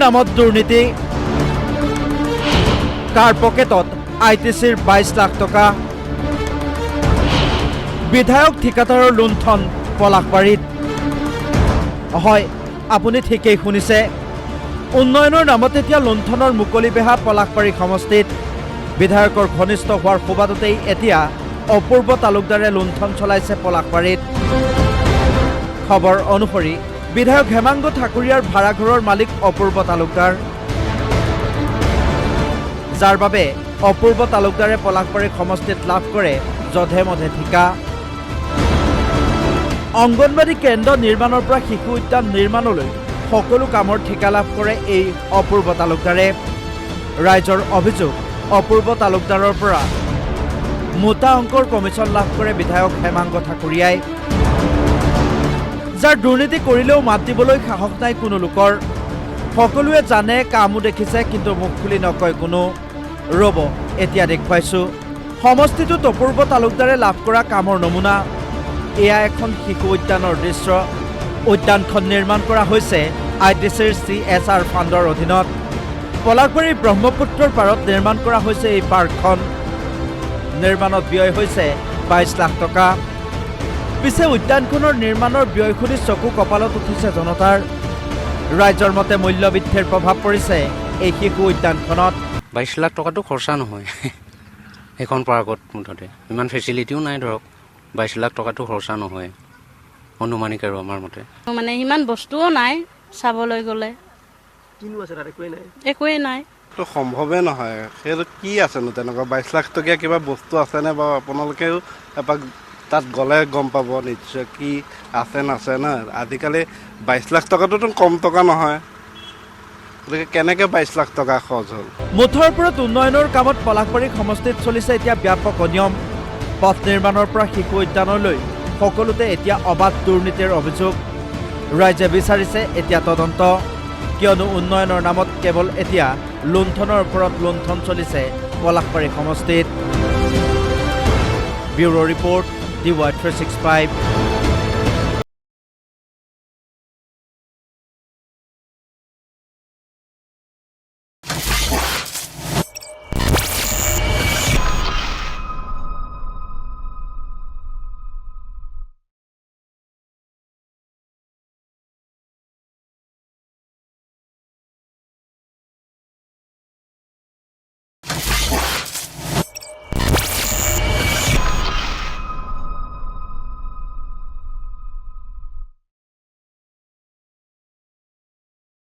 নামত দুৰ্নীতি কাৰ পকেটত ITCৰ 22 লাখ টকা বিধায়ক ঠিকাদাৰৰ লুণ্ঠন পলাশবাৰীত হয় আপুনি ঠিকেই শুনিছে উন্নয়নৰ নামত এতিয়া লুণ্ঠনৰ মুকলি বেহা পলাশবাৰী সমষ্টিত বিধায়কৰ ঘনিষ্ঠ হোৱাৰ সুবাদতেই এতিয়া অপূৰ্ব তালুকদাৰে লুণ্ঠন চলাইছে পলাশবাৰীত খবৰ অনুসৰি বিধায়ক হেমাংগ ঠাকুৰীয়াৰ ভাড়াঘৰৰ মালিক অপূৰ্ব তালুকদাৰ যাৰ বাবে অপূৰ্ব তালুকদাৰে পলাশবাৰী সমষ্টিত লাভ কৰে যধে মধে ঠিকা অংগনবাড়ী কেন্দ্ৰ নিৰ্মাণৰ পৰা শিশু উদ্যান নিৰ্মাণলৈ সকলো কামৰ ঠিকা লাভ কৰে এই অপূৰ্ব তালুকদাৰে ৰাইজৰ অভিযোগ অপূৰ্ব তালুকদাৰৰ পৰা মোটা অংকৰ কমিছন লাভ কৰে বিধায়ক হেমাংগ ঠাকুৰীয়াই যাৰ দুৰ্নীতি কৰিলেও মাত দিবলৈ সাহস নাই কোনো লোকৰ সকলোৱে জানে কামো দেখিছে কিন্তু মুখ খুলি নকয় কোনো ৰব এতিয়া দেখুৱাইছো সমষ্টিটোত অপূৰ্ব তালুকদাৰে লাভ কৰা কামৰ নমুনা এয়া এখন শিশু উদ্যানৰ দৃশ্য উদ্যানখন নিৰ্মাণ কৰা হৈছে ITCৰ CSR ফাণ্ডৰ অধীনত পলাশবাৰী ব্ৰহ্মপুত্ৰৰ পাৰত নিৰ্মাণ কৰা হৈছে এই পাৰ্কখন নিৰ্মাণত ব্যয় হৈছে 22 লাখ টকা পিছে উদ্যানখনৰ নিৰ্মাণৰ ব্যয় শুনি চকু কপালত উঠিছে জনতাৰ ৰাইজৰ মতে মূল্যবৃদ্ধিৰ প্ৰভাৱ পৰিছে এই শিশু উদ্যানখনত 22 লাখ টকাটো খৰচা নহয় এখন পাৰ্কত মুঠতে ইমান ফেচিলিটিও নাই ধৰক 22 লাখ টকাটো খৰচা নহয় অনুমানিক আৰু আমাৰ মতে মানে ইমান বস্তুও নাই চাবলৈ গ'লে কিনো আছে তাত একোৱেই নাই তো সম্ভৱে নহয় সেইটো কি আছেনো তেনেকুৱা 22 লাখ টকীয়া কিবা বস্তু আছেনে বাৰু আপোনালোকেও এপাক তাত গ'লে গম পাব নিশ্চয় কি আছে নাছে না আজিকালি 22 লাখ টকাটোতো কম টকা নহয় গতিকে কেনেকৈ 22 লাখ টকা খৰচ হ'ল মুঠৰ ওপৰত উন্নয়নৰ কামত পলাশবাৰী সমষ্টিত চলিছে এতিয়া ব্যাপক অনিয়ম পথ নিৰ্মাণৰ পৰা শিশু উদ্যানলৈ সকলোতে এতিয়া অবাধ দুৰ্নীতিৰ অভিযোগ ৰাইজে বিচাৰিছে এতিয়া তদন্ত কিয়নো উন্নয়নৰ নামত কেৱল এতিয়া লুণ্ঠনৰ ওপৰত লুণ্ঠন চলিছে পলাশবাৰী সমষ্টিত ব্যুৰো ৰিপৰ্ট DY365